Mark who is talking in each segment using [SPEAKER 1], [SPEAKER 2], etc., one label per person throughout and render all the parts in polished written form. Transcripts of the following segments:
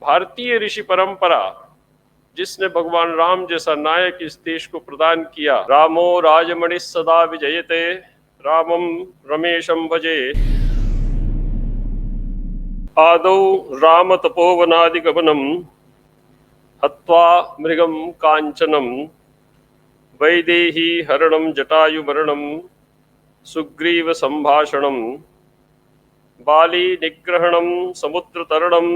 [SPEAKER 1] भारतीय ऋषि परंपरा जिसने भगवान राम जैसा नायक इस देश को प्रदान किया। रामो राजमणि सदा विजयते, रामम रमेशम भजे। आदौ राम तपोवनादिगमनम, हत्वा मृगम कांचनम, वैदेही हरणम जटायुमरणम, सुग्रीव संभाषणम, बाली निग्रहणम समुद्रतरणम,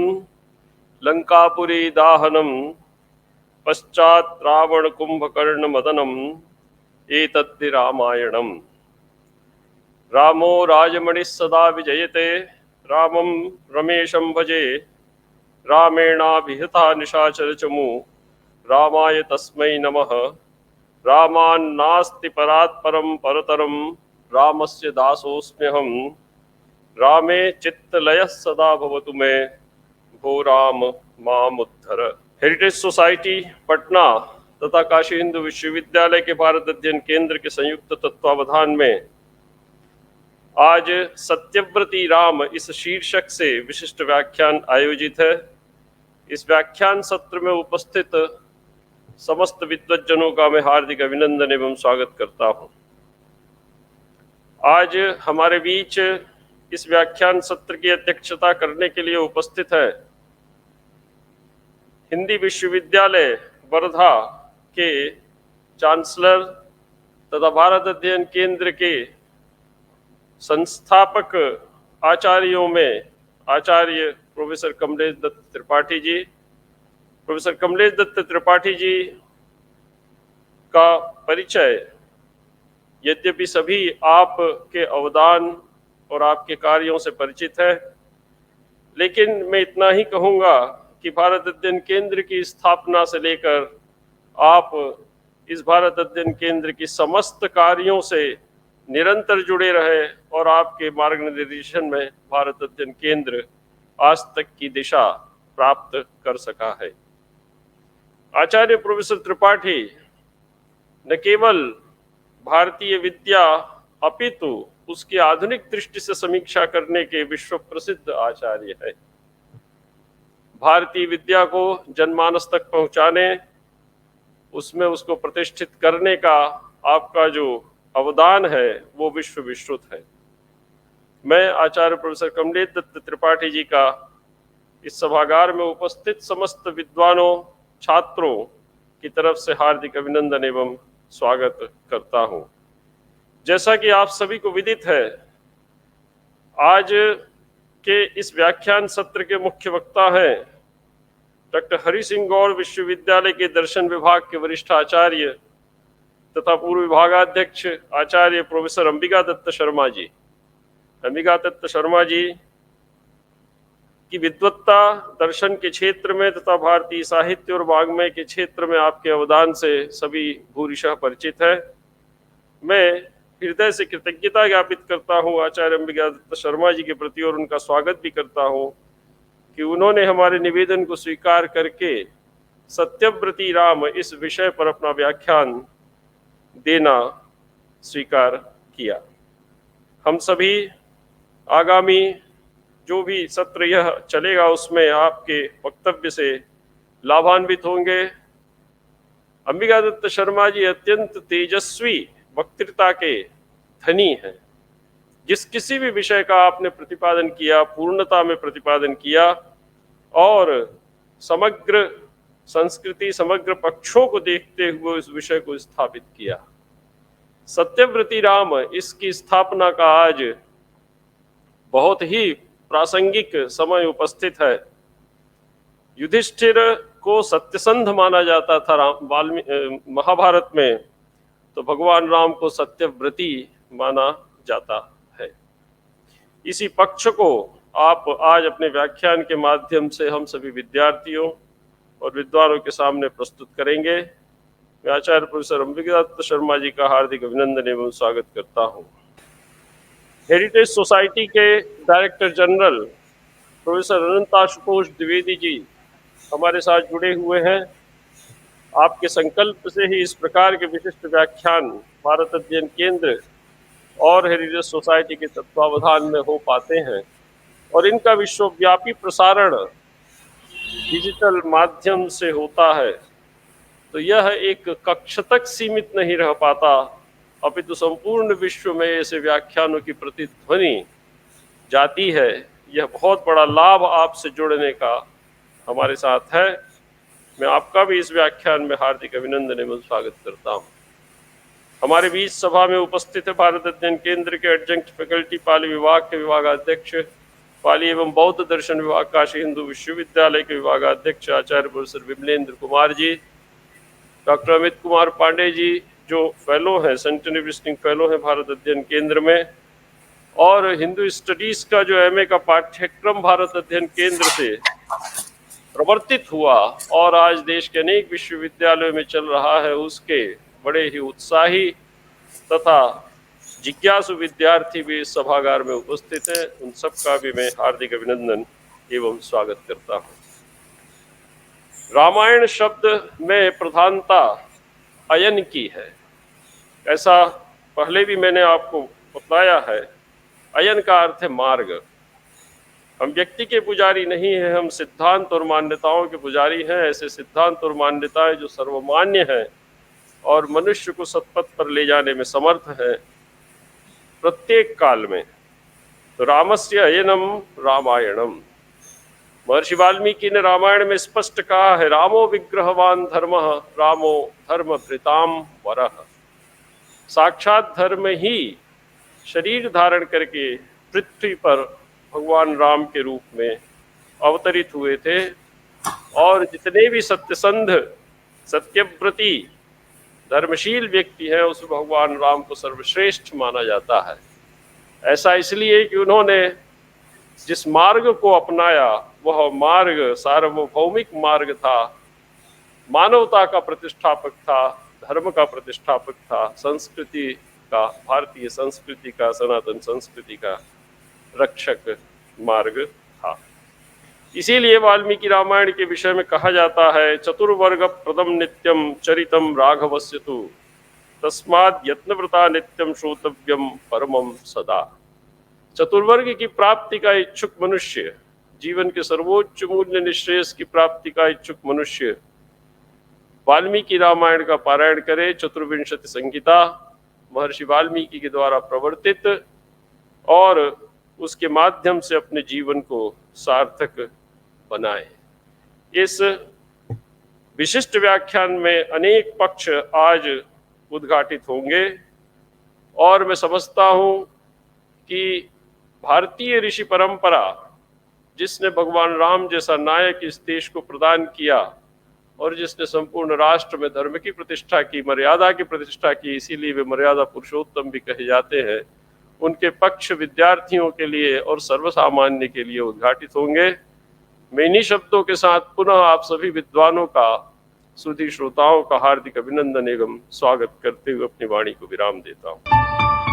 [SPEAKER 1] लंकापुरी दाहनम, पश्चात रावण कुंभकर्ण मदनम, एतद्धि रामायणम। रामो राजमणि सदा विजयते, रामम रमेशम भजे। रामेणाभिहता निशाचर चमु, रामाय तस्मै नमः। रामान्नास्ति परात् परं परतरं, रामस्य दासोऽस्म्यहं। रामे चित्तलयः सदा भवतु मे, भो राम मामुद्धर। हेरिटेज सोसाइटी पटना तथा काशी हिंदू विश्वविद्यालय के भारत अध्ययन केंद्र के संयुक्त तत्वावधान में आज सत्यव्रती राम इस शीर्षक से विशिष्ट व्याख्यान आयोजित है। इस व्याख्यान सत्र में उपस्थित समस्त विद्वज्जनों का मैं हार्दिक अभिनंदन एवं स्वागत करता हूं। आज हमारे बीच इस व्याख्यान सत्र की अध्यक्षता करने के लिए उपस्थित है हिंदी विश्वविद्यालय वर्धा के चांसलर तथा भारत अध्ययन केंद्र के संस्थापक आचार्यों में आचार्य प्रोफेसर कमलेश दत्त त्रिपाठी जी। प्रोफेसर कमलेश दत्त त्रिपाठी जी का परिचय यद्यपि सभी आपके अवदान और आपके कार्यों से परिचित है, लेकिन मैं इतना ही कहूँगा कि भारत अध्ययन केंद्र की स्थापना से लेकर आप इस भारत अध्ययन केंद्र की समस्त कार्यों से निरंतर जुड़े रहे और आपके मार्गदर्शन में भारत अध्ययन केंद्र आज तक की दिशा प्राप्त कर सका है। आचार्य प्रोफेसर त्रिपाठी न केवल भारतीय विद्या अपितु उसकी आधुनिक दृष्टि से समीक्षा करने के विश्व प्रसिद्ध आचार्य है। भारतीय विद्या को जनमानस तक पहुंचाने, उसमें उसको प्रतिष्ठित करने का आपका जो अवदान है वो विश्व विश्रुत है। मैं आचार्य प्रोफेसर कमलेश दत्त त्रिपाठी जी का इस सभागार में उपस्थित समस्त विद्वानों छात्रों की तरफ से हार्दिक अभिनंदन एवं स्वागत करता हूं। जैसा कि आप सभी को विदित है, आज के इस व्याख्यान सत्र के मुख्य वक्ता हैं डॉक्टर हरि सिंह गौड़ विश्वविद्यालय के दर्शन विभाग के वरिष्ठ आचार्य तथा पूर्व विभागाध्यक्ष आचार्य प्रोफेसर अंबिका दत्त शर्मा जी। अंबिका दत्त शर्मा जी की विद्वत्ता दर्शन के क्षेत्र में तथा भारतीय साहित्य और वाङ्मय के क्षेत्र में आपके अवदान से सभी भूरिशः परिचित है। मैं हृदय से कृतज्ञता ज्ञापित करता हूँ आचार्य अंबिका दत्त शर्मा जी के प्रति और उनका स्वागत भी करता हूँ कि उन्होंने हमारे निवेदन को स्वीकार करके सत्यव्रती राम इस विषय पर अपना व्याख्यान देना स्वीकार किया। हम सभी आगामी जो भी सत्र यह चलेगा उसमें आपके वक्तव्य से लाभान्वित होंगे। अंबिका दत्त शर्मा जी अत्यंत तेजस्वी वक्तृता के धनी हैं। जिस किसी भी विषय का आपने प्रतिपादन किया पूर्णता में प्रतिपादन किया और समग्र संस्कृति समग्र पक्षों को देखते हुए इस विषय को स्थापित किया। सत्यव्रती राम इसकी स्थापना का आज बहुत ही प्रासंगिक समय उपस्थित है। युधिष्ठिर को सत्यसंध माना जाता था महाभारत में, तो भगवान राम को सत्यव्रती माना जाता है। इसी पक्ष को आप आज अपने व्याख्यान के माध्यम से हम सभी विद्यार्थियों और विद्वानों के सामने प्रस्तुत करेंगे। मैं आचार्य प्रोफेसर अंबिका दत्त शर्मा जी का हार्दिक अभिनंदन एवं स्वागत करता हूँ। हेरिटेज सोसाइटी के डायरेक्टर जनरल प्रोफेसर अनंत आशुतोष द्विवेदी जी हमारे साथ जुड़े हुए हैं। आपके संकल्प से ही इस प्रकार के विशिष्ट व्याख्यान भारत अध्ययन केंद्र और हेरिटेज सोसाइटी के तत्वावधान में हो पाते हैं और इनका विश्वव्यापी प्रसारण डिजिटल माध्यम से होता है तो यह एक कक्ष तक सीमित नहीं रह पाता, अपितु संपूर्ण विश्व में ऐसे व्याख्यानों की प्रतिध्वनि जाती है। यह बहुत बड़ा लाभ आपसे जुड़ने का हमारे साथ है। मैं आपका भी इस व्याख्यान में हार्दिक अभिनंदन एवं स्वागत करता हूँ। हमारे बीच सभा में उपस्थित है भारत अध्ययन केंद्र के एडजंक्ट फैकल्टी पाली विभाग के विभागाध्यक्ष, पाली एवं बौद्ध दर्शन विभाग काशी हिंदू विश्वविद्यालय के विभागाध्यक्ष आचार्य प्रोफेसर विमलेंद्र कुमार जी, डॉक्टर अमित कुमार पांडे जी जो फेलो हैं, सेंटेनरी विजिटिंग फेलो हैं भारत अध्ययन केंद्र में, और हिंदू स्टडीज का जो एमए का पाठ्यक्रम भारत अध्ययन केंद्र से प्रवर्तित हुआ और आज देश के अनेक विश्वविद्यालयों में चल रहा है, उसके बड़े ही उत्साही तथा जिज्ञासु विद्यार्थी भी इस सभागार में उपस्थित हैं। उन सबका भी मैं हार्दिक अभिनंदन एवं स्वागत करता हूँ। रामायण शब्द में प्रधानता अयन की है, ऐसा पहले भी मैंने आपको बताया है। अयन का अर्थ है मार्ग। हम व्यक्ति के पुजारी नहीं हैं, हम सिद्धांत और मान्यताओं के पुजारी हैं। ऐसे सिद्धांत और मान्यताएं जो सर्वमान्य हैं और मनुष्य को सत्पथ पर ले जाने में समर्थ है प्रत्येक काल में। तो रामस्य अयनम रामायणम। महर्षि वाल्मीकि ने रामायण में स्पष्ट कहा है, रामो विग्रहवान धर्मः रामो धर्म भृताम वरः। साक्षात धर्म ही शरीर धारण करके पृथ्वी पर भगवान राम के रूप में अवतरित हुए थे, और जितने भी सत्यसंध सत्यव्रती धर्मशील व्यक्ति हैं उस भगवान राम को सर्वश्रेष्ठ माना जाता है। ऐसा इसलिए कि उन्होंने जिस मार्ग को अपनाया वह मार्ग सार्वभौमिक मार्ग था, मानवता का प्रतिष्ठापक था, धर्म का प्रतिष्ठापक था, संस्कृति का, भारतीय संस्कृति का, सनातन संस्कृति का रक्षक मार्ग था। इसीलिए वाल्मीकि रामायण के विषय में कहा जाता है, चतुर्वर्ग प्रदम नित्यम चरितम राघवस्य तु तस्माद् यत्नव्रता नित्यम श्रोतव्यम परमम सदा। चतुर्वर्ग की प्राप्ति का इच्छुक मनुष्य, जीवन के सर्वोच्च मूल्य निश्रेयस की प्राप्ति का इच्छुक मनुष्य वाल्मीकि रामायण का पारायण करे। चतुर्विंशति संहिता महर्षि वाल्मीकि के द्वारा प्रवर्तित, और उसके माध्यम से अपने जीवन को सार्थक बनाए। इस विशिष्ट व्याख्यान में अनेक पक्ष आज उद्घाटित होंगे, और मैं समझता हूँ कि भारतीय ऋषि परंपरा जिसने भगवान राम जैसा नायक इस देश को प्रदान किया और जिसने संपूर्ण राष्ट्र में धर्म की प्रतिष्ठा की, मर्यादा की प्रतिष्ठा की, इसीलिए वे मर्यादा पुरुषोत्तम भी कहे जाते हैं, उनके पक्ष विद्यार्थियों के लिए और सर्वसामान्य के लिए उद्घाटित होंगे। मैं इन्हीं शब्दों के साथ पुनः आप सभी विद्वानों का, सुधी श्रोताओं का हार्दिक अभिनंदन एवं स्वागत करते हुए अपनी वाणी को विराम देता हूँ।